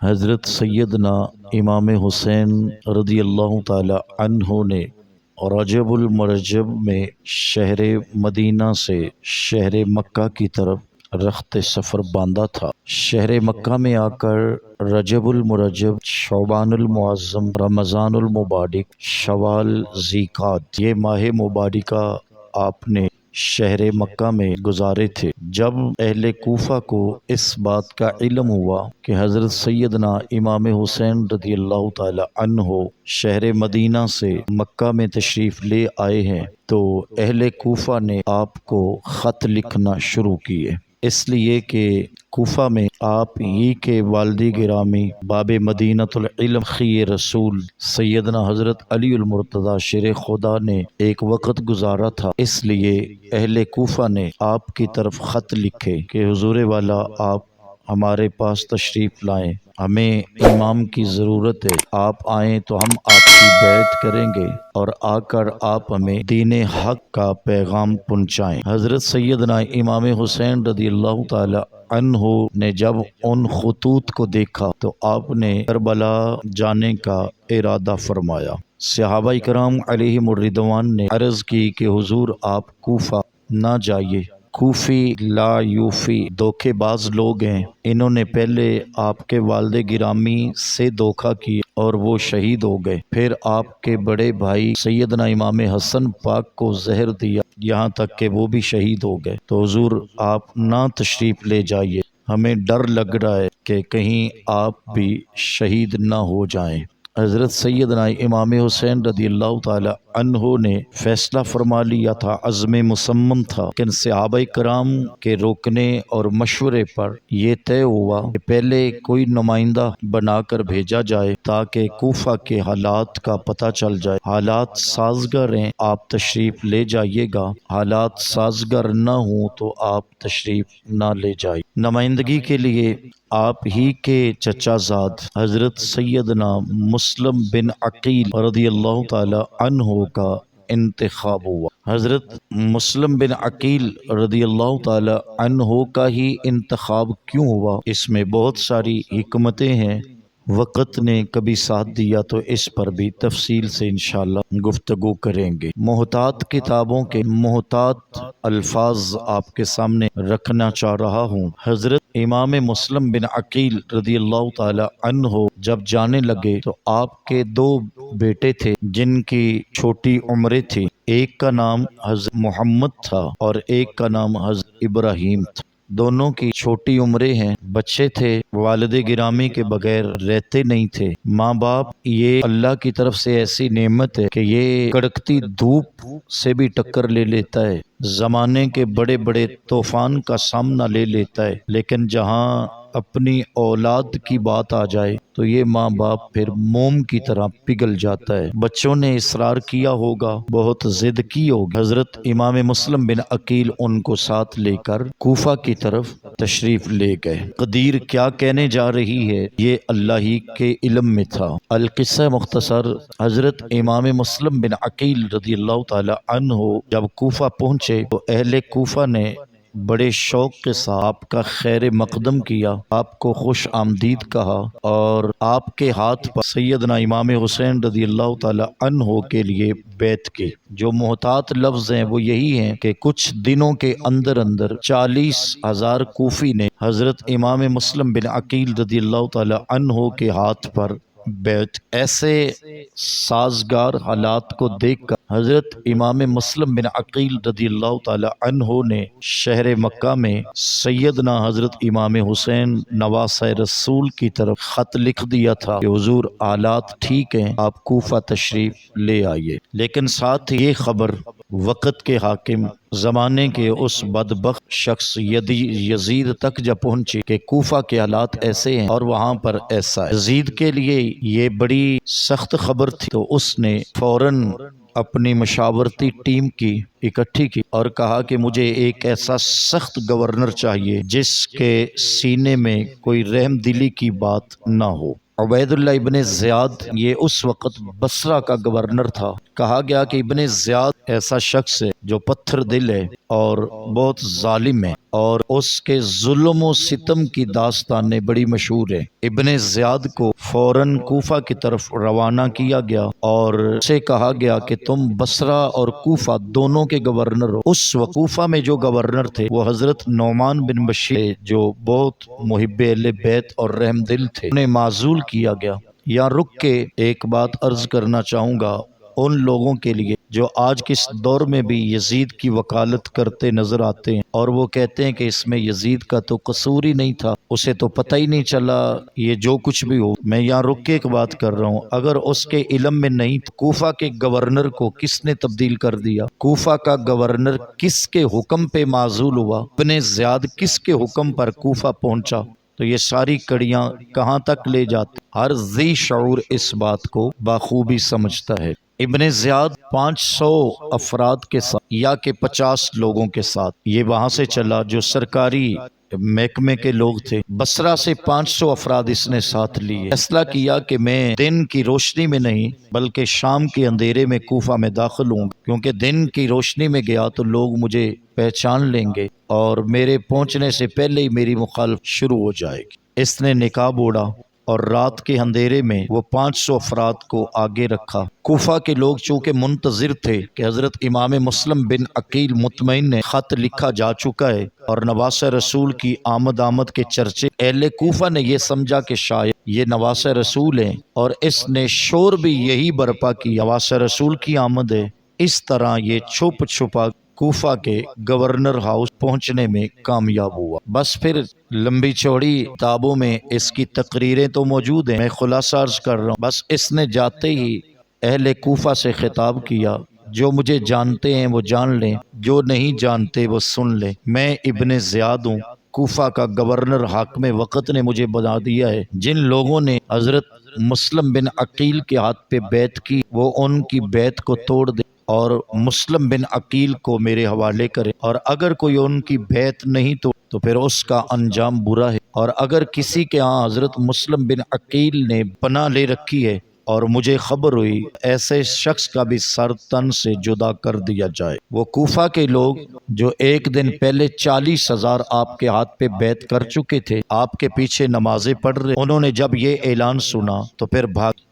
حضرت سیدنا امام حسین رضی اللہ تعالی عنہ نے رجب المرجب میں شہر مدینہ سے شہر مکہ کی طرف رخت سفر باندھا تھا۔ شہر مکہ میں آ کر رجب المرجب، شعبان المعظم، رمضان المبارک، شوال، ذیقعد، یہ ماہ مبارکہ آپ نے شہر مکہ میں گزارے تھے۔ جب اہل کوفہ کو اس بات کا علم ہوا کہ حضرت سیدنا امام حسین رضی اللہ تعالی عنہ شہر مدینہ سے مکہ میں تشریف لے آئے ہیں، تو اہل کوفہ نے آپ کو خط لکھنا شروع کیے، اس لیے کہ کوفہ میں آپ ہی کے والد گرامی باب مدینۃ العلم خی رسول سیدنا حضرت علی المرتضی شیر خدا نے ایک وقت گزارا تھا، اس لیے اہل کوفہ نے آپ کی طرف خط لکھے کہ حضور والا آپ ہمارے پاس تشریف لائیں، ہمیں امام کی ضرورت ہے، آپ آئیں تو ہم آپ کی بیعت کریں گے اور آ کر آپ ہمیں دین حق کا پیغام پہنچائیں۔ حضرت سیدنا امام حسین رضی اللہ تعالی عنہ نے جب ان خطوط کو دیکھا تو آپ نے کربلا جانے کا ارادہ فرمایا۔ صحابہ کرام علیہم الرضوان نے عرض کی کہ حضور آپ کوفہ نہ جائیے، کوفی لا یوفی دھوکے باز لوگ ہیں، انہوں نے پہلے آپ کے والد گرامی سے دھوکہ کیا اور وہ شہید ہو گئے، پھر آپ کے بڑے بھائی سیدنا امام حسن پاک کو زہر دیا، یہاں تک کہ وہ بھی شہید ہو گئے، تو حضور آپ نہ تشریف لے جائیے، ہمیں ڈر لگ رہا ہے کہ کہیں آپ بھی شہید نہ ہو جائیں۔ حضرت سیدنا امام حسین رضی اللہ تعالی عنہ نے فیصلہ فرما لیا تھا، عزم مصمم تھا، لیکن صحابہ کرام کے روکنے اور مشورے پر یہ طے ہوا کہ پہلے کوئی نمائندہ بنا کر بھیجا جائے تاکہ کوفہ کے حالات کا پتہ چل جائے، حالات سازگار ہیں آپ تشریف لے جائیے گا، حالات سازگار نہ ہوں تو آپ تشریف نہ لے جائیے۔ نمائندگی کے لیے آپ ہی کے چچا زاد حضرت سیدنا مسلم بن عقیل رضی اللہ تعالی عنہ کا انتخاب ہوا۔ حضرت مسلم بن عقیل رضی اللہ تعالی عنہ کا ہی انتخاب کیوں ہوا؟ اس میں بہت ساری حکمتیں ہیں، وقت نے کبھی ساتھ دیا تو اس پر بھی تفصیل سے انشاءاللہ گفتگو کریں گے۔ محتاط کتابوں کے محتاط الفاظ آپ کے سامنے رکھنا چاہ رہا ہوں۔ حضرت امام مسلم بن عقیل رضی اللہ تعالی عنہ جب جانے لگے تو آپ کے دو بیٹے تھے جن کی چھوٹی عمریں تھی، ایک کا نام حضرت محمد تھا اور ایک کا نام حضرت ابراہیم تھا، دونوں کی چھوٹی عمریں ہیں، بچے تھے، والد گرامی کے بغیر رہتے نہیں تھے۔ ماں باپ یہ اللہ کی طرف سے ایسی نعمت ہے کہ یہ کڑکتی دھوپ سے بھی ٹکر لے لیتا ہے، زمانے کے بڑے بڑے طوفان کا سامنا لے لیتا ہے، لیکن جہاں اپنی اولاد کی بات آ جائے تو یہ ماں باپ پھر موم کی طرح پگھل جاتا ہے۔ بچوں نے اصرار کیا ہوگا، بہت ضد کی ہوگی، حضرت امام مسلم بن عقیل ان کو ساتھ لے کر کوفہ کی طرف تشریف لے گئے۔ قدیر کیا کہنے جا رہی ہے یہ اللہ ہی کے علم میں تھا۔ القصہ مختصر، حضرت امام مسلم بن عقیل رضی اللہ تعالی عنہ جب کوفہ پہنچے تو اہل کوفہ نے بڑے شوق کے ساتھ آپ کا خیر مقدم کیا، آپ کو خوش آمدید کہا اور آپ کے ہاتھ پر سیدنا امام حسین رضی اللہ تعالی عنہ کے لیے بیعت کی۔ جو محتاط لفظ ہیں وہ یہی ہیں کہ کچھ دنوں کے اندر اندر 40,000 کوفی نے حضرت امام مسلم بن عقیل رضی اللہ تعالی عنہ کے ہاتھ پر بیعت۔ ایسے سازگار حالات کو دیکھ کر حضرت امام مسلم بن عقیل رضی اللہ تعالی عنہ نے شہر مکہ میں سیدنا حضرت امام حسین نواسہ رسول کی طرف خط لکھ دیا تھا کہ حضور حالات ٹھیک ہیں، آپ کوفہ تشریف لے آئیے، لیکن ساتھ یہ خبر وقت کے حاکم زمانے کے اس بدبخت شخص یزید تک جب پہنچی کہ کوفہ کے حالات ایسے ہیں اور وہاں پر ایسا ہے۔ یزید کے لیے یہ بڑی سخت خبر تھی، تو اس نے فوراً اپنی مشاورتی ٹیم کی اکٹھی کی اور کہا کہ مجھے ایک ایسا سخت گورنر چاہیے جس کے سینے میں کوئی رحم دلی کی بات نہ ہو۔ عبید اللہ ابن زیاد یہ اس وقت بصرہ کا گورنر تھا۔ کہا گیا کہ ابن زیاد ایسا شخص ہے جو پتھر دل ہے اور بہت ظالم ہے، اور اس کے ظلم و ستم کی داستانیں بڑی مشہور ہیں۔ ابن زیاد کو فوراً کوفہ کی طرف روانہ کیا گیا اور اسے کہا گیا کہ تم بصرہ اور کوفہ دونوں کے گورنر ہو۔ اس وقت کوفہ میں جو گورنر تھے وہ حضرت نعمان بن بشیر جو بہت محب اہل بیت اور رحم دل تھے، انہیں معزول کیا گیا۔ یہاں رک کے ایک بات عرض کرنا چاہوں گا ان لوگوں کے لیے جو آج کس دور میں بھی یزید کی وکالت کرتے نظر آتے ہیں اور وہ کہتے ہیں کہ اس میں یزید کا تو قصور ہی نہیں تھا، اسے تو پتہ ہی نہیں چلا، یہ جو کچھ بھی ہو۔ میں یہاں رک کے ایک بات کر رہا ہوں، اگر اس کے علم میں نہیں تو کوفہ کے گورنر کو کس نے تبدیل کر دیا؟ کوفہ کا گورنر کس کے حکم پہ معزول ہوا؟ ابن زیاد کس کے حکم پر کوفہ پہنچا؟ تو یہ ساری کڑیاں کہاں تک لے جاتے؟ ہر ذی شعور اس بات کو بخوبی سمجھتا ہے۔ ابن زیاد 500 افراد کے ساتھ یا کہ 50 لوگوں کے ساتھ یہ وہاں سے چلا جو سرکاری محکمے کے لوگ تھے۔ بصرہ سے 500 افراد اس نے ساتھ لیے۔ فیصلہ کیا کہ میں دن کی روشنی میں نہیں بلکہ شام کے اندھیرے میں کوفہ میں داخل ہوں، کیونکہ دن کی روشنی میں گیا تو لوگ مجھے پہچان لیں گے اور میرے پہنچنے سے پہلے ہی میری مخالفت شروع ہو جائے گی۔ اس نے نقاب اوڑھا اور رات کے اندھیرے میں وہ 500 افراد کو آگے رکھا۔ کوفہ کے لوگ چونکہ منتظر تھے کہ حضرت امام مسلم بن عقیل مطمئن نے خط لکھا جا چکا ہے اور نواس رسول کی آمد کے چرچے، اہل کوفہ نے یہ سمجھا کہ شاید یہ نواس رسول ہیں اور اس نے شور بھی یہی برپا کی نواس رسول کی آمد ہے۔ اس طرح یہ چھپ چھپا کوفہ کے گورنر ہاؤس پہنچنے میں کامیاب ہوا۔ بس پھر لمبی چوڑی کتابوں میں اس کی تقریریں تو موجود ہیں، میں خلاصہ عرض کر رہا ہوں۔ بس اس نے جاتے ہی اہل کوفہ سے خطاب کیا، جو مجھے جانتے ہیں وہ جان لیں، جو نہیں جانتے وہ سن لیں۔ میں ابن زیاد ہوں، کوفہ کا گورنر حاکم وقت نے مجھے بتا دیا ہے، جن لوگوں نے حضرت مسلم بن عقیل کے ہاتھ پہ بیعت کی وہ ان کی بیعت کو توڑ دے اور مسلم بن عقیل کو میرے حوالے کرے، اور اگر کوئی ان کی بیعت نہیں تو پھر اس کا انجام برا ہے، اور اگر کسی کے ہاں حضرت مسلم بن عقیل نے پناہ لے رکھی ہے اور مجھے خبر ہوئی، ایسے شخص کا بھی سر تن سے جدا کر دیا جائے۔ وہ کوفہ کے لوگ جو ایک دن پہلے 40,000 آپ کے ہاتھ پہ بیعت کر چکے تھے، آپ کے پیچھے نمازیں پڑھ رہے، انہوں نے جب یہ اعلان سنا تو پھر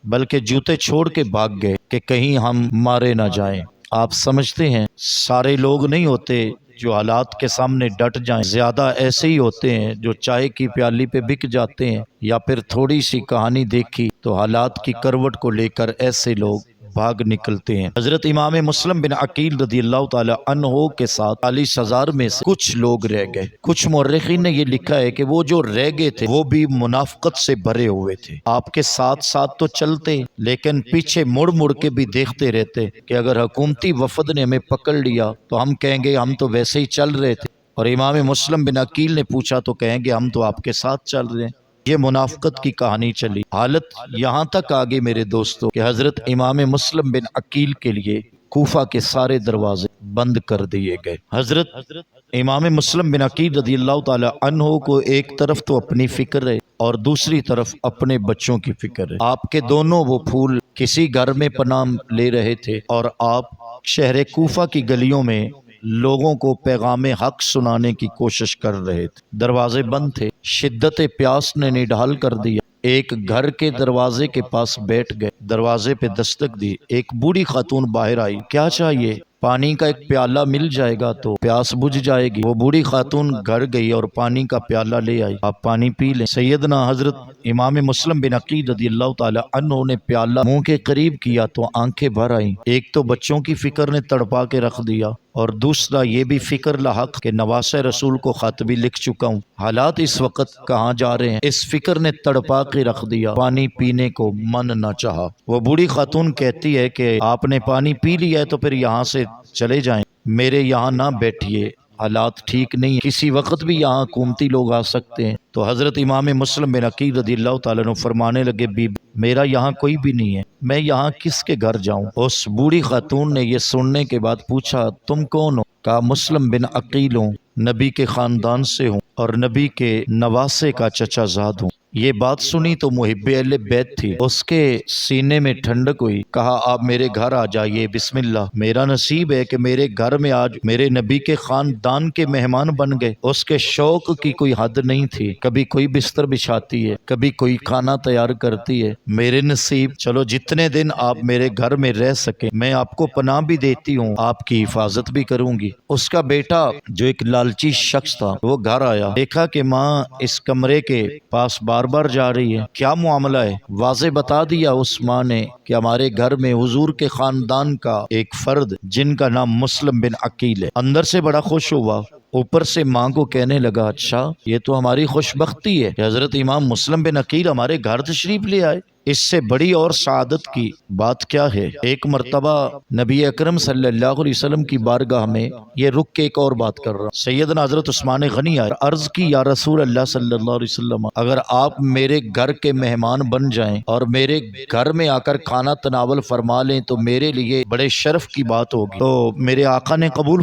بلکہ جوتے چھوڑ کے بھاگ گئے کہ کہیں ہم مارے نہ جائیں۔ آپ سمجھتے ہیں سارے لوگ نہیں ہوتے جو حالات کے سامنے ڈٹ جائیں، زیادہ ایسے ہی ہوتے ہیں جو چائے کی پیالی پہ بک جاتے ہیں، یا پھر تھوڑی سی کہانی دیکھی تو حالات کی کروٹ کو لے کر ایسے لوگ بھاگ نکلتے ہیں۔ حضرت امام مسلم بن عقیل رضی اللہ تعالی عنہ کے ساتھ 40,000 میں سے کچھ لوگ رہ گئے۔ کچھ مورخین نے یہ لکھا ہے کہ وہ جو رہ گئے تھے وہ بھی منافقت سے بھرے ہوئے تھے، آپ کے ساتھ ساتھ تو چلتے لیکن پیچھے مڑ مڑ کے بھی دیکھتے رہتے کہ اگر حکومتی وفد نے ہمیں پکڑ لیا تو ہم کہیں گے ہم تو ویسے ہی چل رہے تھے، اور امام مسلم بن عقیل نے پوچھا تو کہیں گے ہم تو آپ کے ساتھ چل رہے ہیں۔ یہ منافقت کی کہانی چلی۔ حالت یہاں تک آگے میرے دوستوں کہ حضرت امام مسلم بن عقیل کے لیے کوفہ کے سارے دروازے بند کر دیے گئے۔ حضرت امام مسلم بن عقیل رضی اللہ تعالی عنہ کو ایک طرف تو اپنی فکر ہے اور دوسری طرف اپنے بچوں کی فکر ہے۔ آپ کے دونوں وہ پھول کسی گھر میں پناہ لے رہے تھے اور آپ شہر کوفہ کی گلیوں میں لوگوں کو پیغام حق سنانے کی کوشش کر رہے تھے۔ دروازے بند تھے، شدت پیاس نے نڈھال کر دیا۔ ایک گھر کے دروازے کے پاس بیٹھ گئے، دروازے پہ دستک دی، ایک بوڑھی خاتون باہر آئی۔ کیا چاہیے؟ پانی کا ایک پیالہ مل جائے گا تو پیاس بجھ جائے گی۔ وہ بوڑھی خاتون گھر گئی اور پانی کا پیالہ لے آئی، آپ پانی پی لیں۔ سیدنا حضرت امام مسلم بن عقیل رضی اللہ تعالی عنہ نے پیالہ منہ کے قریب کیا تو آنکھیں بھر آئیں۔ ایک تو بچوں کی فکر نے تڑپا کے رکھ دیا اور دوسرا یہ بھی فکر لاحق کہ نواس رسول کو خط بھی لکھ چکا ہوں، حالات اس وقت کہاں جا رہے ہیں، اس فکر نے تڑپا کے رکھ دیا۔ پانی پینے کو من نہ چاہا۔ وہ بوڑھی خاتون کہتی ہے کہ آپ نے پانی پی لیا ہے تو پھر یہاں سے چلے جائیں، میرے یہاں نہ بیٹھیے، حالات ٹھیک نہیں، کسی وقت بھی یہاں حکومتی لوگ آ سکتے ہیں۔ تو حضرت امام مسلم بن عقیل رضی اللہ تعالیٰ عنہ فرمانے لگے، بی میرا یہاں کوئی بھی نہیں ہے، میں یہاں کس کے گھر جاؤں؟ اس بوڑھی خاتون نے یہ سننے کے بعد پوچھا، تم کون ہو؟ کہا مسلم بن عقیل ہوں، نبی کے خاندان سے ہوں اور نبی کے نواسے کا چچا زاد ہوں۔ یہ بات سنی تو محب اہل بیت تھی، اس کے سینے میں ٹھنڈک ہوئی، کہا آپ میرے گھر آ جائیے، بسم اللہ، میرا نصیب ہے کہ میرے گھر میں آج میرے نبی کے خاندان کے مہمان بن گئے۔ اس کے شوق کی کوئی حد نہیں تھی، کبھی کوئی بستر بچھاتی ہے، کبھی کوئی کھانا تیار کرتی ہے۔ میرے نصیب، چلو جتنے دن آپ میرے گھر میں رہ سکیں میں آپ کو پناہ بھی دیتی ہوں، آپ کی حفاظت بھی کروں گی۔ اس کا بیٹا جو ایک لالچی شخص تھا وہ گھر آیا، دیکھا کہ ماں اس کمرے کے پاس بار بار جا رہی ہے، کیا معاملہ ہے؟ واضح بتا دیا اس ماں نے کہ ہمارے گھر میں حضور کے خاندان کا ایک فرد جن کا نام مسلم بن عقیل ہے۔ اندر سے بڑا خوش ہوا، اوپر سے ماں کو کہنے لگا اچھا یہ تو ہماری خوش بختی ہے کہ حضرت امام مسلم بن عقیل ہمارے گھر تشریف لے آئے، اس سے بڑی اور سعادت کی بات کیا ہے؟ ایک مرتبہ نبی اکرم صلی اللہ علیہ وسلم کی بارگاہ میں یہ رک کے ایک اور بات کر رہا، سیدنا حضرت عثمان غنی آئے، عرض کی یا رسول اللہ صلی اللہ علیہ وسلم، اگر آپ میرے گھر کے مہمان بن جائیں اور میرے گھر میں آ کر کھانا تناول فرما لیں تو میرے لیے بڑے شرف کی بات ہوگی۔ تو میرے آقا نے قبول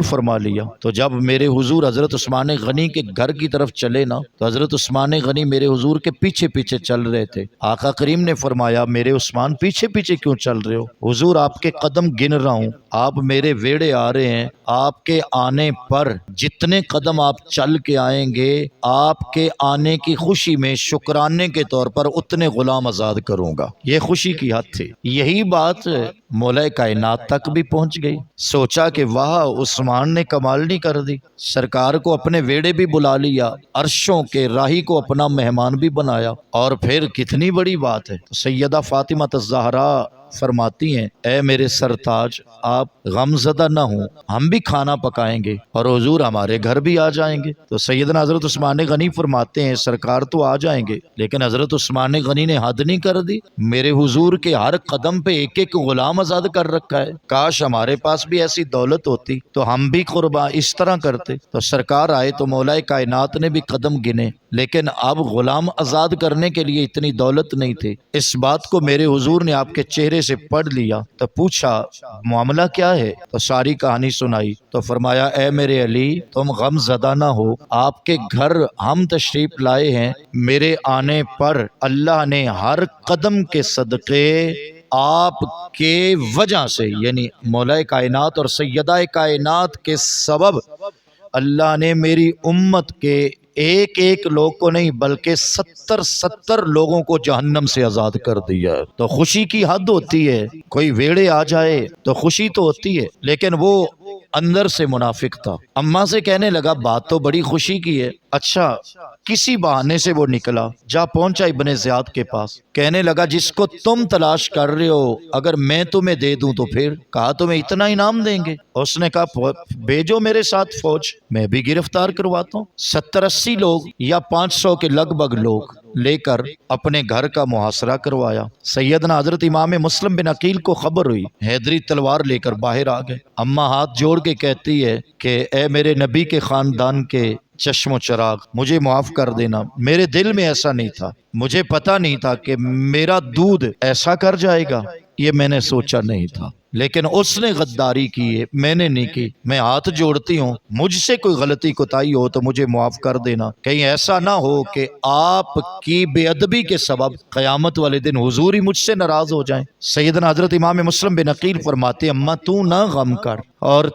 فرما لیا، تو جب میرے حضور حضرت عثمان غنی کے گھر کی طرف چلے نا تو حضرت عثمان غنی میرے حضور کے پیچھے پیچھے چل رہے تھے۔ آقا کریم نے فرمایا میرے عثمان پیچھے پیچھے کیوں چل رہے ہو؟ حضور آپ کے قدم گن رہا ہوں، آپ میرے ویڑے آ رہے ہیں، آپ کے آنے پر جتنے قدم آپ چل کے آئیں گے آپ کے آنے کی خوشی میں شکرانے کے طور پر اتنے غلام آزاد کروں گا۔ یہ خوشی کی حد تھی۔ یہی بات مولا کائنات تک بھی پہنچ گئی۔ سوچا کہ واہ عثمان نے کمال نہیں کر دی، سرکار کو اپنے ویڑے بھی بلا لیا، عرشوں کے راہی کو اپنا مہمان بھی بنایا، اور پھر کتنی بڑی بات ہے۔ سیدہ فاطمہ الزہراء فرماتی ہیں اے میرے سرتاج آپ غم زدہ نہ ہوں، ہم بھی کھانا پکائیں گے اور حضور ہمارے گھر بھی آ جائیں گے۔ تو سیدنا حضرت عثمان غنی فرماتے ہیں سرکار تو آ جائیں گے لیکن حضرت عثمان غنی نے حد نہیں کر دی، میرے حضور کے ہر قدم پہ ایک ایک غلام آزاد کر رکھا ہے، کاش ہمارے پاس بھی ایسی دولت ہوتی تو ہم بھی قربان اس طرح کرتے۔ تو سرکار آئے تو مولا کائنات نے بھی قدم گنے، لیکن اب غلام آزاد کرنے کے لیے اتنی دولت نہیں تھی۔ اس بات کو میرے حضور نے آپ کے چہرے سے پڑھ لیا تو پوچھا معاملہ کیا ہے؟ تو ساری کہانی سنائی تو فرمایا اے میرے علی تم غم زدہ نہ ہو، آپ کے گھر ہم تشریف لائے ہیں، میرے آنے پر اللہ نے ہر قدم کے صدقے آپ کے وجہ سے یعنی مولا کائنات اور سیدہ کائنات کے سبب اللہ نے میری امت کے ایک ایک لوگ کو نہیں بلکہ 70 لوگوں کو جہنم سے آزاد کر دیا۔ تو خوشی کی حد ہوتی ہے، کوئی ویڑے آ جائے تو خوشی تو ہوتی ہے، لیکن وہ اندر سے منافق تھا۔ اماں سے کہنے لگا بات تو بڑی خوشی کی ہے، اچھا کسی بہانے سے وہ نکلا، جا پہنچا ابن زیاد کے پاس، کہنے لگا جس کو تم تلاش کر رہے ہو اگر میں تمہیں دے دوں تو پھر؟ کہا تمہیں اتنا انعام دیں گے؟ اس نے کہا بھیجو میرے ساتھ فوج، میں بھی گرفتار کرواتا ہوں۔ 70-80 لوگ یا 500 کے لگ بھگ لوگ لے کر اپنے گھر کا محاصرہ کروایا۔ سیدنا حضرت امام مسلم بن عقیل کو خبر ہوئی، حیدری تلوار لے کر باہر آ گئے۔ اماں ہاتھ جوڑ کے کہتی ہے کہ اے میرے نبی کے خاندان کے چشم و چراغ مجھے معاف کر دینا، میرے دل میں ایسا نہیں تھا، مجھے پتا نہیں تھا کہ میرا دودھ ایسا کر جائے گا، یہ میں نے سوچا نہیں تھا، لیکن اس نے غداری کی ہے، میں نے نہیں کی، میں ہاتھ جوڑتی ہوں مجھ سے کوئی غلطی کوتاہی ہو تو مجھے معاف کر دینا، کہیں ایسا نہ ہو کہ آپ کی بے ادبی کے سبب قیامت والے دن حضور ہی مجھ سے ناراض ہو جائیں۔ سیدنا حضرت امام مسلم بن عقیل فرماتے اماں تو نہ غم کر، اور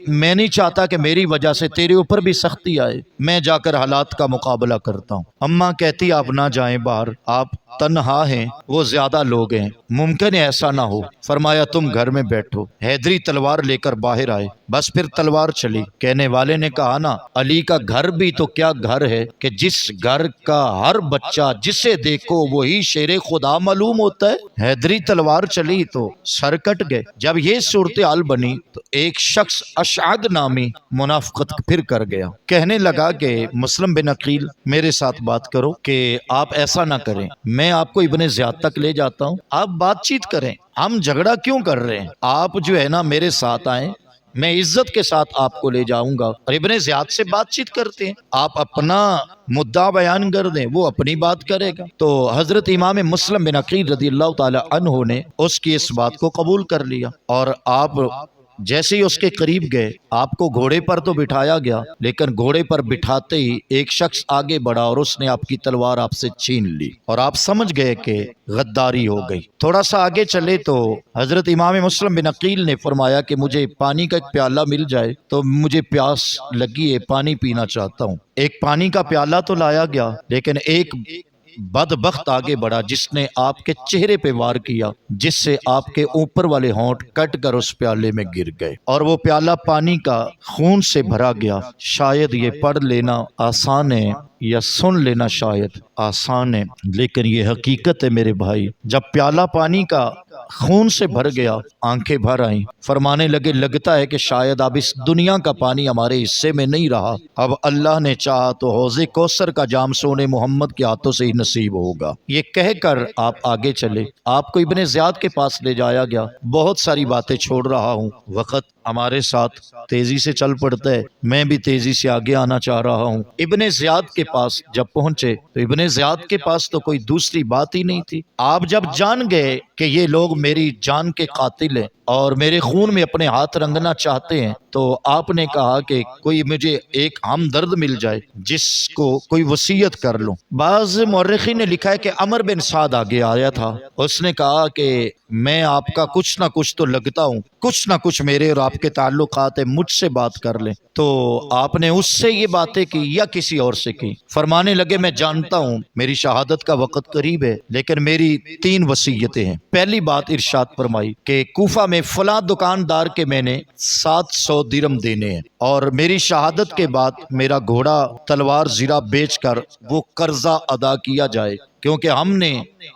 میں نہیں چاہتا کہ میری وجہ سے تیرے اوپر بھی سختی آئے، میں جا کر حالات کا مقابلہ کرتا ہوں۔ اماں کہتی آپ نہ جائیں باہر، آپ تنہا ہیں، وہ زیادہ لوگ ہیں، ممکن ہے ایسا نہ ہو۔ فرمایا تم گھر میں بیٹھو۔ حیدری تلوار لے کر باہر آئے، بس پھر تلوار چلی۔ کہنے والے نے کہا نا علی کا گھر بھی تو کیا گھر ہے کہ جس گھر کا ہر بچہ جسے دیکھو وہی شیر خدا معلوم ہوتا ہے۔ حیدری تلوار چلی تو سر کٹ گئے۔ جب یہ صورتحال بنی تو ایک شخص اشعد نامی منافقت پھر کر گیا، کہنے لگا کہ مسلم بن عقیل میرے ساتھ بات کرو کہ آپ ایسا نہ کریں، میں آپ کو ابن زیاد تک لے جاتا ہوں، آپ بات چیت کریں، ہم جھگڑا کیوں کر رہے ہیں، آپ جو ہے نا میرے ساتھ آئیں، میں عزت کے ساتھ آپ کو لے جاؤں گا اور ابن زیاد سے بات چیت کرتے ہیں، آپ اپنا مدعا بیان کر دیں، وہ اپنی بات کرے گا۔ تو حضرت امام مسلم بن عقیل رضی اللہ تعالی عنہ نے اس کی اس بات کو قبول کر لیا اور آپ جیسے ہی اس کے قریب گئے آپ کو گھوڑے پر تو بٹھایا گیا، لیکن گھوڑے پر بٹھاتے ہی ایک شخص آگے بڑھا اور اس نے آپ کی تلوار آپ سے چھین لی اور آپ سمجھ گئے کہ غداری ہو گئی۔ تھوڑا سا آگے چلے تو حضرت امام مسلم بن عقیل نے فرمایا کہ مجھے پانی کا ایک پیالہ مل جائے تو مجھے پیاس لگی ہے، پانی پینا چاہتا ہوں۔ ایک پانی کا پیالہ تو لایا گیا، لیکن ایک بدبخت آگے بڑھا جس نے آپ کے چہرے پہ وار کیا، جس سے آپ کے اوپر والے ہونٹ کٹ کر اس پیالے میں گر گئے اور وہ پیالہ پانی کا خون سے بھرا گیا۔ شاید یہ پڑھ لینا آسان ہے یا سن لینا شاید آسان ہے، لیکن یہ حقیقت ہے میرے بھائی۔ جب پیالہ پانی کا خون سے بھر گیا، آنکھیں بھر آئیں، فرمانے لگے لگتا ہے کہ شاید اب اس دنیا کا پانی ہمارے حصے میں نہیں رہا، اب اللہ نے چاہا تو حوض کوثر کا جام سونے محمد کے ہاتھوں سے ہی نصیب ہوگا۔ یہ کہہ کر آپ آگے چلے، آپ کو ابن زیاد کے پاس لے جایا گیا۔ بہت ساری باتیں چھوڑ رہا ہوں، وقت ہمارے ساتھ تیزی سے چل پڑتا ہے، میں بھی تیزی سے آگے آنا چاہ رہا ہوں۔ ابن زیاد کے پاس جب پہنچے تو ابن زیاد کے پاس تو کوئی دوسری بات ہی نہیں تھی۔ آپ جب جان گئے کہ یہ لوگ میری جان کے قاتل ہیں اور میرے خون میں اپنے ہاتھ رنگنا چاہتے ہیں، تو آپ نے کہا کہ کوئی مجھے ایک ہمدرد مل جائے جس کو کوئی وصیت کر لوں۔ بعض مورخین نے لکھا ہے کہ عمر بن سعد آگے آیا تھا، اس نے کہا کہ میں آپ کا کچھ نہ کچھ تو لگتا ہوں، کچھ نہ کچھ میرے اور آپ کے تعلقات ہیں، مجھ سے بات کر لیں۔ تو آپ نے اس سے یہ باتیں کی یا کسی اور سے کی؟ فرمانے لگے میں جانتا ہوں میری شہادت کا وقت قریب ہے، لیکن میری 3 وصیتیں ہیں۔ پہلی بات ارشاد فرمائی کہ کوفہ میں فلاں دکاندار کے میں نے 700 درم دینے ہیں، اور میری شہادت کے بعد میرا گھوڑا تلوار زرہ بیچ کر وہ قرضہ ادا کیا جائے، کیونکہ ہم نے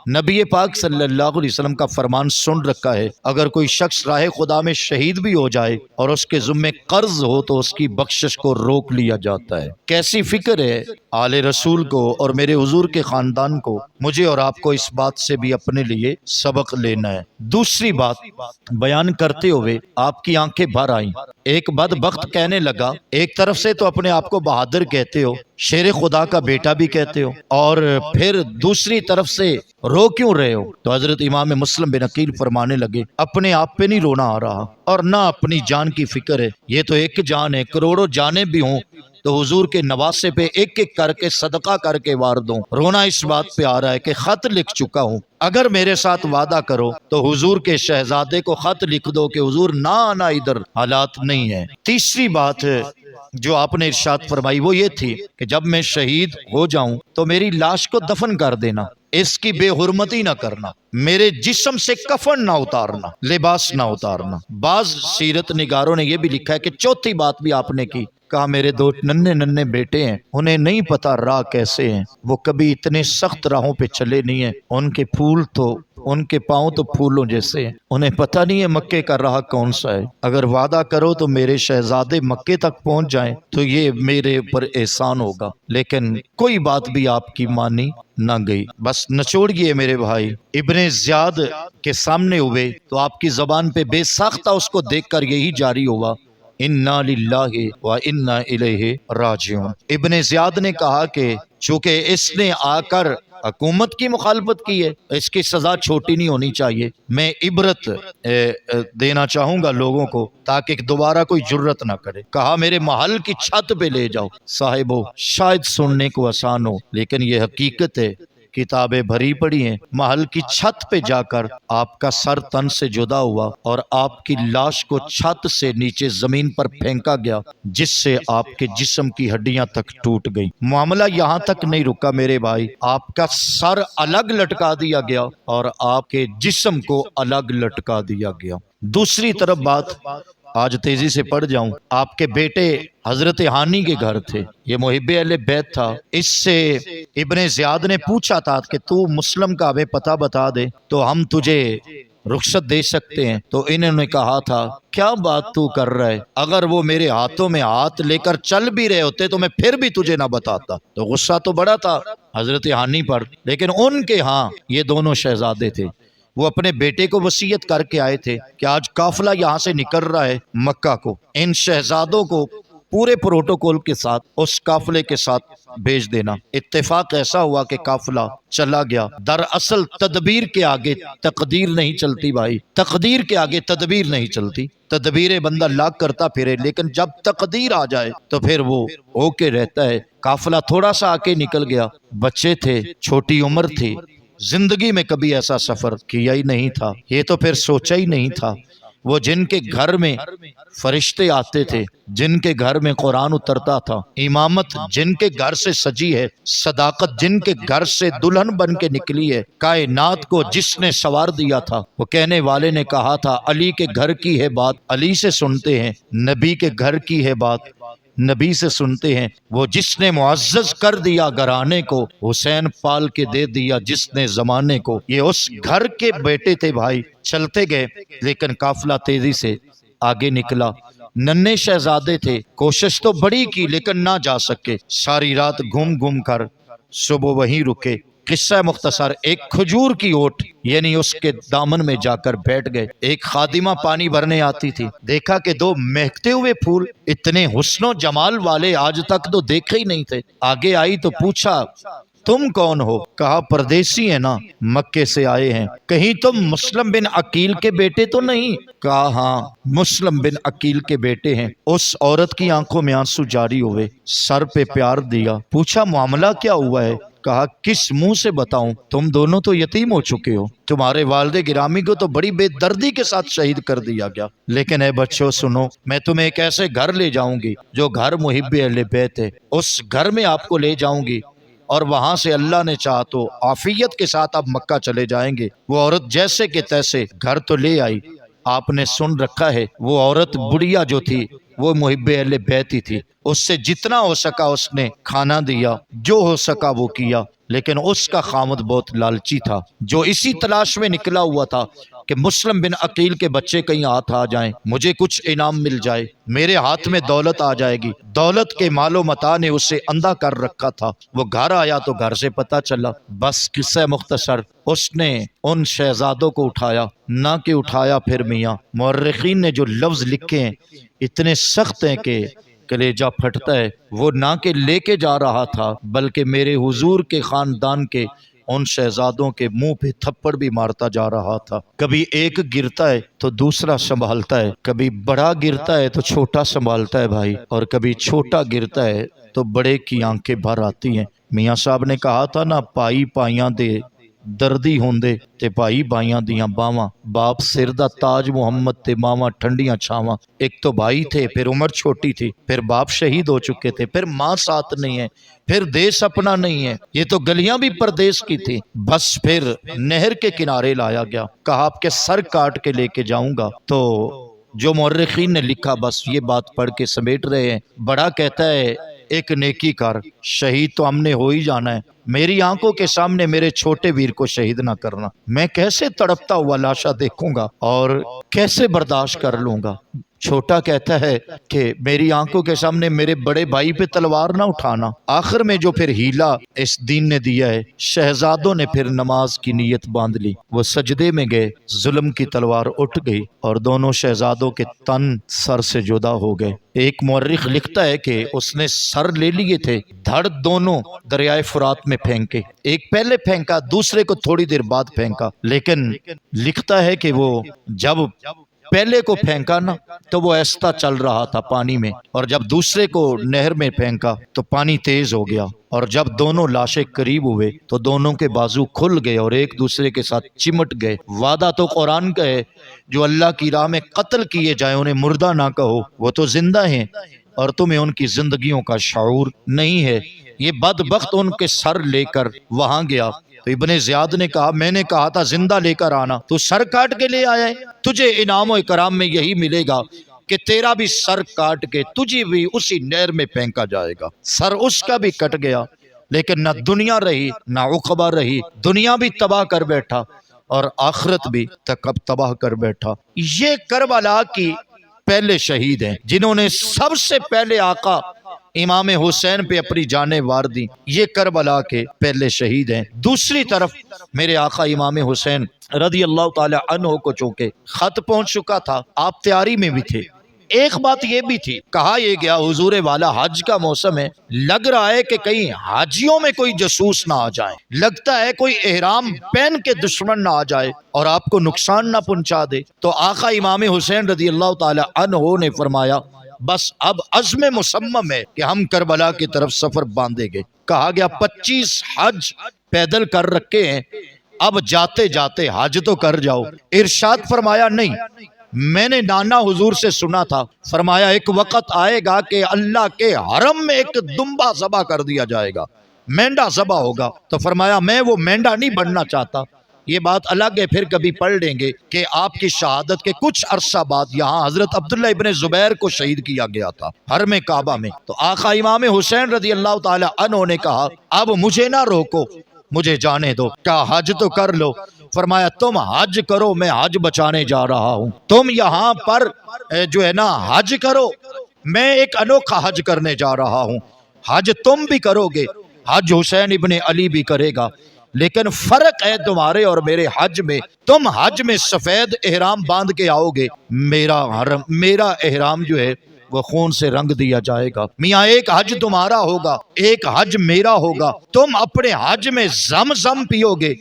نبی پاک صلی اللہ علیہ وسلم کا فرمان سن رکھا ہے، اگر کوئی شخص راہ خدا میں شہید بھی ہو جائے اور اس کے ذمے قرض ہو تو اس کی بخشش کو روک لیا جاتا ہے۔ کیسی فکر ہے آل رسول کو اور میرے حضور کے خاندان کو، مجھے اور آپ کو اس بات سے بھی اپنے لیے سبق لینا ہے۔ دوسری بات بیان کرتے ہوئے آپ کی آنکھیں بھر آئیں۔ ایک بدبخت کہنے لگا، ایک طرف سے تو اپنے آپ کو بہادر کہتے ہو، شیر خدا کا بیٹا بھی کہتے ہو، اور پھر دوسری طرف سے رو کیوں رہے ہو؟ تو حضرت امام مسلم بن عقیل فرمانے لگے اپنے آپ پہ نہیں رونا آ رہا اور نہ اپنی جان کی فکر ہے، یہ تو ایک جان ہے، کروڑوں جانیں بھی ہوں تو حضور کے نواسے پہ ایک ایک کر کے صدقہ کر کے وار دوں۔ رونا اس بات پہ آ رہا ہے کہ خط لکھ چکا ہوں، اگر میرے ساتھ وعدہ کرو تو حضور کے شہزادے کو خط لکھ دو کہ حضور نہ آنا، ادھر حالات نہیں ہیں۔ تیسری بات جو آپ نے ارشاد فرمائی وہ یہ تھی کہ جب میں شہید ہو جاؤں تو میری لاش کو دفن کر دینا، اس کی بے حرمتی نہ کرنا، میرے جسم سے کفن نہ اتارنا، لباس نہ اتارنا۔ بعض سیرت نگاروں نے یہ بھی لکھا ہے کہ چوتھی بات بھی آپ نے کی، کہا میرے 2 ننھے بیٹے ہیں، انہیں نہیں پتا راہ کیسے ہیں، وہ کبھی اتنے سخت راہوں پہ چلے نہیں ہیں، ان کے پاؤں تو پھولوں جیسے ہیں، انہیں پتہ نہیں ہے مکے کا راہ کون سا ہے، اگر وعدہ کرو تو میرے شہزادے مکے تک پہنچ جائیں تو یہ میرے اوپر احسان ہوگا۔ لیکن کوئی بات بھی آپ کی مانی نہ گئی۔ بس نچوڑیے میرے بھائی، ابن زیاد کے سامنے ہوئے تو آپ کی زبان پہ بے ساختہ اس کو دیکھ کر یہی جاری ہوا، انا للہ و انا الیہ راجعون۔ ابن زیاد نے کہا کہ چونکہ اس نے آ کر حکومت کی مخالفت کی ہے، اس کی سزا چھوٹی نہیں ہونی چاہیے، میں عبرت دینا چاہوں گا لوگوں کو تاکہ دوبارہ کوئی جرت نہ کرے۔ کہا میرے محل کی چھت پہ لے جاؤ۔ صاحبو شاید سننے کو آسان ہو لیکن یہ حقیقت ہے، کتابیں بھری پڑی ہیں، محل کی چھت پہ جا کر آپ کا سر تن سے جدا ہوا اور آپ کی لاش کو چھت سے نیچے زمین پر پھینکا گیا، جس سے آپ کے جسم کی ہڈیاں تک ٹوٹ گئی۔ معاملہ یہاں تک نہیں رکا میرے بھائی، آپ کا سر الگ لٹکا دیا گیا اور آپ کے جسم کو الگ لٹکا دیا گیا۔ دوسری طرف بات آج تیزی سے پڑھ جاؤں، آپ کے بیٹے حضرت ہانی کے گھر تھے، یہ محب اہل بیت تھا، اس سے ابن زیاد نے پوچھا تھا کہ تو مسلم کا ہمیں پتہ بتا دے تو ہم تجھے رخصت دے سکتے ہیں، تو انہوں نے کہا تھا کیا بات تو کر رہا ہے، اگر وہ میرے ہاتھوں میں ہاتھ لے کر چل بھی رہے ہوتے تو میں پھر بھی تجھے نہ بتاتا۔ تو غصہ تو بڑا تھا حضرت ہانی پر، لیکن ان کے ہاں یہ دونوں شہزادے تھے، وہ اپنے بیٹے کو وصیت کر کے آئے تھے کہ آج قافلہ یہاں سے نکل رہا ہے مکہ کو، ان شہزادوں کو پورے پروٹوکول کے ساتھ اس قافلے کے ساتھ بھیج دینا۔ اتفاق ایسا ہوا کہ قافلہ چلا گیا۔ دراصل تدبیر کے آگے تقدیر نہیں چلتی بھائی، تقدیر کے آگے تدبیر نہیں چلتی۔ تدبیر بندہ لاکھ کرتا پھرے، لیکن جب تقدیر آ جائے تو پھر وہ ہو کے رہتا ہے۔ قافلہ تھوڑا سا آگے نکل گیا، بچے تھے، چھوٹی عمر تھی، زندگی میں کبھی ایسا سفر کیا ہی نہیں تھا، یہ تو پھر سوچا ہی نہیں تھا۔ وہ جن کے گھر میں فرشتے آتے تھے، جن کے گھر میں قرآن اترتا تھا، امامت جن کے گھر سے سجی ہے، صداقت جن کے گھر سے دلہن بن کے نکلی ہے، کائنات کو جس نے سوار دیا تھا، وہ کہنے والے نے کہا تھا علی کے گھر کی ہے بات علی سے سنتے ہیں، نبی کے گھر کی ہے بات نبی سے سنتے ہیں۔ وہ جس نے معزز کر دیا گھرانے کو، حسین پال کے دے دیا جس نے زمانے کو۔ یہ اس گھر کے بیٹے تھے بھائی۔ چلتے گئے لیکن قافلہ تیزی سے آگے نکلا۔ ننھے شہزادے تھے، کوشش تو بڑی کی لیکن نہ جا سکے۔ ساری رات گھوم گھوم کر صبح وہیں رکے۔ قصہ مختصر، ایک کھجور کی اوٹ یعنی اس کے دامن میں جا کر بیٹھ گئے۔ ایک خادمہ پانی بھرنے آتی تھی، دیکھا کہ دو مہکتے ہوئے پھول اتنے حسن و جمال والے آج تک تو دیکھے ہی نہیں تھے۔ آگے آئی تو پوچھا تم کون ہو؟ کہا پردیسی ہیں نا، مکے سے آئے ہیں۔ کہیں تم مسلم بن عقیل کے بیٹے تو نہیں؟ کہا ہاں مسلم بن عقیل کے بیٹے ہیں۔ اس عورت کی آنکھوں میں آنسو جاری ہوئے، سر پہ پیار دیا، پوچھا معاملہ کیا ہوا ہے؟ کہا کس منہ سے بتاؤں، تم دونوں تو یتیم ہو چکے ہو، تمہارے والد گرامی کو تو بڑی بے دردی کے ساتھ شہید کر دیا گیا، لیکن اے بچوں سنو، میں تمہیں ایک ایسے گھر لے جاؤں گی جو گھر محب اہل بیت ہے، اس گھر میں آپ کو لے جاؤں گی اور وہاں سے اللہ نے چاہا تو عافیت کے ساتھ آپ مکہ چلے جائیں گے۔ وہ عورت جیسے کہ تیسے گھر تو لے آئی۔ آپ نے سن رکھا ہے وہ عورت بڑھیا جو تھی وہ محب اہل بیت ہی تھی، اس سے جتنا ہو سکا اس نے کھانا دیا، جو ہو سکا وہ کیا، لیکن اس کا خامد بہت لالچی تھا جو اسی تلاش میں نکلا ہوا تھا کہ مسلم بن عقیل کے بچے کہیں ہاتھ آ جائیں، مجھے کچھ انعام مل جائے، میرے ہاتھ میں دولت آ جائے گی۔ دولت کے مال و متاع نے اسے اندھا کر رکھا تھا۔ وہ گھر آیا تو گھر سے پتہ چلا، بس قصہ مختصر، اس نے ان شہزادوں کو اٹھایا، نہ کہ اٹھایا پھر میاں۔ مورخین نے جو لفظ لکھے ہیں اتنے سخت ہیں کہ کلیجہ پھٹتا ہے۔ وہ نہ کہ لے کے جا رہا تھا بلکہ میرے حضور کے خاندان کے ان شہزادوں کے منہ پہ تھپڑ بھی مارتا جا رہا تھا۔ کبھی ایک گرتا ہے تو دوسرا سنبھالتا ہے، کبھی بڑا گرتا ہے تو چھوٹا سنبھالتا ہے بھائی، اور کبھی چھوٹا گرتا ہے تو بڑے کی آنکھیں بھر آتی ہیں۔ میاں صاحب نے کہا تھا نا، پائی پائیاں دے دردی ہوندے تے بھائی بھائیاں دیاں باواں، باپ سر دا تاج محمد تے ماواں ٹھنڈیاں چھاواں۔ ایک تو بھائی تھے، پھر عمر چھوٹی تھی، پھر باپ شہید ہو چکے تھے، پھر ماں ساتھ نہیں ہے، پھر دیس اپنا نہیں ہے، یہ تو گلیاں بھی پردیس کی تھی۔ بس پھر نہر کے کنارے لایا گیا، کہا آپ کے سر کاٹ کے لے کے جاؤں گا۔ تو جو مورخین نے لکھا بس یہ بات پڑھ کے سمیٹ رہے ہیں۔ بڑا کہتا ہے ایک نیکی کر، شہید تو ہم نے ہو ہی جانا ہے، میری آنکھوں کے سامنے میرے چھوٹے ویر کو شہید نہ کرنا، میں کیسے تڑپتا ہوا لاشا دیکھوں گا اور کیسے برداشت کر لوں گا۔ چھوٹا کہتا ہے کہ میری آنکھوں کے سامنے میرے بڑے بھائی پہ تلوار نہ اٹھانا۔ آخر میں جو پھر ہیلا اس دین نے دیا ہے، شہزادوں نے پھر نماز کی نیت باندھ لی، وہ سجدے میں گئے، ظلم کی تلوار اٹھ گئی اور دونوں شہزادوں کے تن سر سے جدا ہو گئے۔ ایک مورخ لکھتا ہے کہ اس نے سر لے لیے تھے، دھڑ دونوں دریائے فرات میں پھینکے، ایک پہلے پھینکا، دوسرے کو تھوڑی دیر بعد پھینکا، لیکن لکھتا ہے کہ وہ جب پہلے کو پھینکا نا تو وہ ایستا چل رہا تھا پانی میں، اور جب دوسرے کو نہر میں پھینکا تو پانی تیز ہو گیا، اور جب دونوں لاشیں قریب ہوئے تو دونوں کے بازو کھل گئے اور ایک دوسرے کے ساتھ چمٹ گئے۔ وعدہ تو قرآن کا ہے، جو اللہ کی راہ میں قتل کیے جائیں انہیں مردہ نہ کہو، وہ تو زندہ ہیں اور تمہیں ان کی زندگیوں کا شعور نہیں ہے۔ یہ بدبخت ان کے سر لے کر وہاں گیا تو ابن زیاد نے کہا میں نے کہا تھا زندہ لے کر آنا، تو سر کاٹ کے لے آیا ہے، تجھے انعام و اکرام میں یہی ملے گا کہ تیرا بھی سر کاٹ کے تجھے بھی اسی نہر میں پھینکا جائے گا۔ سر اس کا بھی کٹ گیا، لیکن نہ دنیا رہی نہ عقبہ رہی، دنیا بھی تباہ کر بیٹھا اور آخرت بھی تباہ کر بیٹھا۔ یہ کربلا کی پہلے شہید ہیں جنہوں نے سب سے پہلے آقا امام حسین پہ اپنی جانیں وار دی، یہ کربلا کے پہلے شہید ہیں۔ دوسری طرف میرے آقا امام حسین رضی اللہ تعالی عنہ کو چونکہ خط پہنچ چکا تھا، آپ تیاری میں بھی تھے، ایک بات یہ بھی تھی، کہا یہ گیا حضور والا حج کا موسم ہے، لگ رہا ہے کہ کہیں حاجیوں میں کوئی جاسوس نہ آ جائے، لگتا ہے کوئی احرام پہن کے دشمن نہ آ جائے اور آپ کو نقصان نہ پہنچا دے۔ تو آقا امام حسین رضی اللہ تعالی عنہ نے فرمایا بس اب عزم مصمم ہے کہ ہم کربلا کی طرف سفر باندھیں گے۔ کہا گیا 25 حج پیدل کر رکھے ہیں، اب جاتے جاتے حج تو کر جاؤ۔ ارشاد فرمایا نہیں، میں نے نانا حضور سے سنا تھا، فرمایا ایک وقت آئے گا کہ اللہ کے حرم میں ایک دمبا ذبح کر دیا جائے گا، مینڈا ذبح ہوگا۔ تو فرمایا میں وہ مینڈا نہیں بننا چاہتا۔ یہ بات الگ ہے، پھر کبھی پڑھ لیں گے کہ آپ کی شہادت کے کچھ عرصہ بعد یہاں حضرت عبداللہ ابن زبیر کو شہید کیا گیا تھا حرم کعبہ میں۔ تو آقا امام حسین رضی اللہ تعالی عنہ نے کہا اب مجھے نہ روکو، مجھے جانے دو، کہا حج تو کر لو۔ فرمایا تم حج کرو، میں حج بچانے جا رہا ہوں، تم یہاں پر جو ہے نا حج کرو، میں ایک انوکھا حج کرنے جا رہا ہوں۔ حج تم بھی کرو گے، حج حسین ابن علی بھی کرے گا، لیکن فرق ہے تمہارے اور میرے حج میں، تم حج میں سفید احرام باندھ کے آؤ گے، میرا احرام جو ہے وہ خون سے رنگ دیا جائے گا۔ میاں ایک حج تمہارا ہوگا، ایک حج میرا ہوگا، تم اپنے حج میں زمزم پیو گے،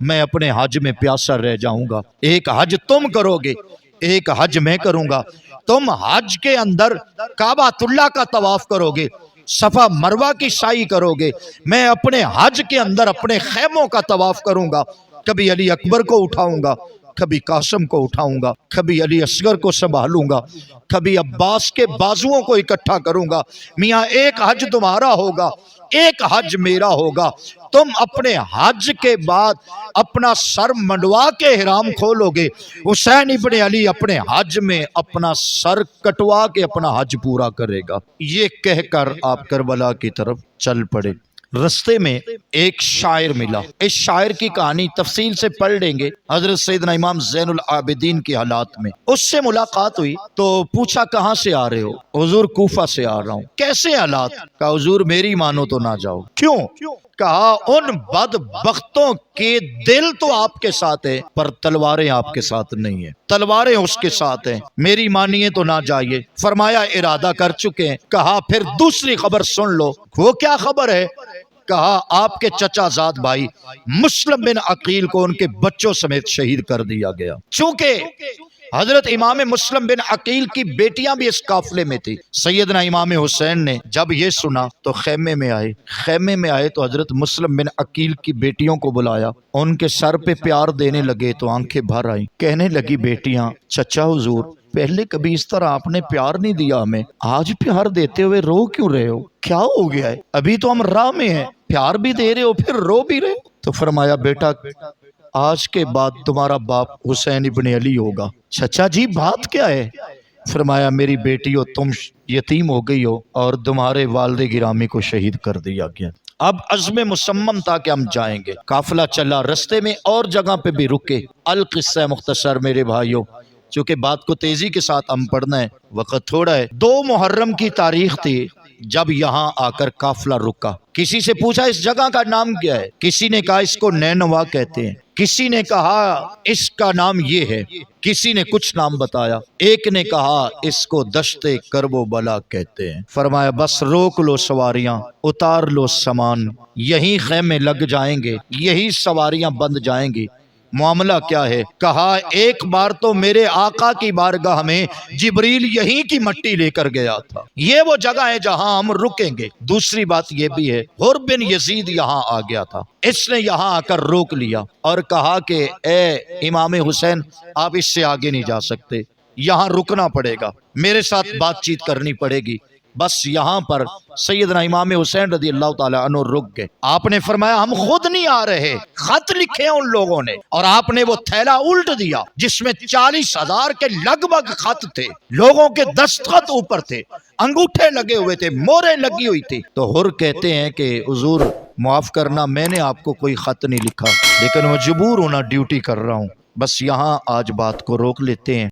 میں اپنے حج میں پیاسا رہ جاؤں گا۔ ایک حج تم کرو گے، ایک حج میں کروں گا۔ تم حج کے اندر کعبۃ اللہ کا طواف کرو گے، صفا مروہ کی سعی کرو گے، میں اپنے حج کے اندر اپنے خیموں کا طواف کروں گا، کبھی علی اکبر کو اٹھاؤں گا، کبھی قاسم کو اٹھاؤں گا، کبھی علی اصغر کو سنبھالوں گا، کبھی عباس کے بازوؤں کو اکٹھا کروں گا۔ میاں ایک حج تمہارا ہوگا، ایک حج میرا ہوگا۔ تم اپنے حج کے بعد اپنا سر منڈوا کے احرام کھولو گے، حسین ابن علی اپنے حج میں اپنا سر کٹوا کے اپنا حج پورا کرے گا۔ یہ کہہ کر آپ کربلا کی طرف چل پڑے۔ رستے میں ایک شاعر ملا، اس شاعر کی کہانی تفصیل سے پڑھ لیں گے حضرت سیدنا امام زین العابدین کے حالات میں۔ اس سے ملاقات ہوئی تو پوچھا کہاں سے آ رہے ہو؟ حضور کوفہ سے آ رہا ہوں۔ کیسے حالات؟ کہا حضور میری مانو تو نہ جاؤ۔ کیوں؟ کہا ان بدبختوں کے دل تو آپ کے ساتھ ہے پر تلواریں آپ کے ساتھ نہیں ہیں، تلواریں اس کے ساتھ ہیں، میری مانیے تو نہ جائیے۔ فرمایا ارادہ کر چکے ہیں۔ کہا پھر دوسری خبر سن لو۔ وہ کیا خبر ہے؟ کہا آپ کے چچا زاد بھائی مسلم بن عقیل کو ان کے بچوں سمیت شہید کر دیا گیا۔ چونکہ حضرت امام مسلم بن عقیل کی بیٹیاں بھی اس قافلے میں تھی۔ سیدنا امام حسین نے جب یہ سنا تو خیمے میں آئے تو حضرت مسلم بن عقیل کی بیٹیوں کو بلایا، ان کے سر پہ پیار دینے لگے تو آنکھیں بھر آئیں۔ کہنے لگی بیٹیاں چچا حضور پہلے کبھی اس طرح آپ نے پیار نہیں دیا ہمیں، آج پیار دیتے ہوئے رو کیوں رہے ہو؟ کیا ہو گیا ہے؟ ابھی تو ہم راہ میں ہیں، پیار بھی دے رہے ہو پھر رو بھی رہے ہو۔ تو فرمایا بیٹا آج کے بعد تمہارا باپ حسین ابن علی ہوگا۔ چچا جی بات کیا ہے؟ فرمایا میری بیٹی ہو، تم یتیم ہو گئی ہو اور تمہارے والد گرامی کو شہید کر دیا گیا۔ اب عزم مصمم تھا کہ ہم جائیں گے۔ قافلہ چلا، رستے میں اور جگہ پہ بھی رکے۔ القصہ مختصر میرے بھائیوں، چونکہ بات کو تیزی کے ساتھ ہم پڑھنا ہے، وقت تھوڑا ہے۔ 2 محرم کی تاریخ تھی جب یہاں آ کر قافلہ رکا۔ کسی سے پوچھا اس جگہ کا نام کیا ہے؟ کسی نے کہا اس کو نینوا کہتے ہیں، کسی نے کہا اس کا نام یہ ہے، کسی نے کچھ نام بتایا، ایک نے کہا اس کو دشت کرب و بلا کہتے ہیں۔ فرمایا بس روک لو سواریاں، اتار لو سامان، یہی خیمے لگ جائیں گے، یہی سواریاں بند جائیں گی۔ معاملہ کیا ہے؟ کہا ایک بار تو میرے آقا کی بارگاہ میں جبریل یہیں کی مٹی لے کر گیا تھا، یہ وہ جگہ ہے جہاں ہم رکیں گے۔ دوسری بات یہ بھی ہے حر بن یزید یہاں آ گیا تھا، اس نے یہاں آ کر روک لیا اور کہا کہ اے امام حسین آپ اس سے آگے نہیں جا سکتے، یہاں رکنا پڑے گا، میرے ساتھ بات چیت کرنی پڑے گی۔ بس یہاں پر سیدنا امام حسین رضی اللہ تعالی عنہ رک گئے۔ آپ نے فرمایا ہم خود نہیں آ رہے، خط لکھے ان لوگوں نے، اور آپ نے وہ تھیلا الٹ دیا جس میں 40,000 کے لگ بھگ خط تھے، لوگوں کے دستخط اوپر تھے، انگوٹھے لگے ہوئے تھے، موریں لگی ہوئی تھی۔ تو حر کہتے ہیں کہ حضور معاف کرنا، میں نے آپ کو کوئی خط نہیں لکھا، لیکن مجبور ہونا ڈیوٹی کر رہا ہوں، بس یہاں آج بات کو روک لیتے ہیں۔